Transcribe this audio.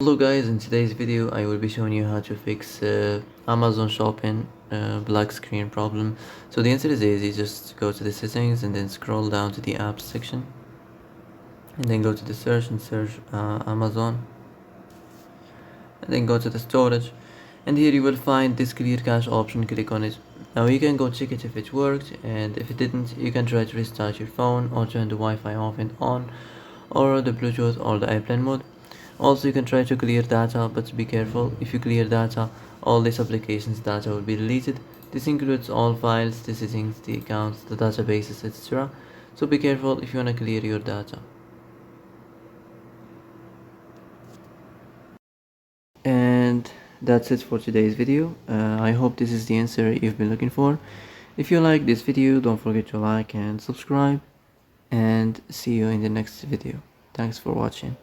Hello guys, in today's video I will be showing you how to fix Amazon shopping black screen problem. So the answer is easy. Just go to the settings and then scroll down to the apps section and then go to the search and search Amazon, and then go to the storage, and here you will find this clear cache option. Click on it. Now you can go check it if it worked, and if it didn't you can try to restart your phone or turn the Wi-Fi off and on, or the Bluetooth or the airplane mode. Also, you can try to clear data, but be careful. If you clear data, all this application's data will be deleted. This includes all files, the settings, the accounts, the databases, etc. So be careful if you want to clear your data. And that's it for today's video. I hope this is the answer you've been looking for. If you like this video, don't forget to like and subscribe, and see you in the next video. Thanks for watching.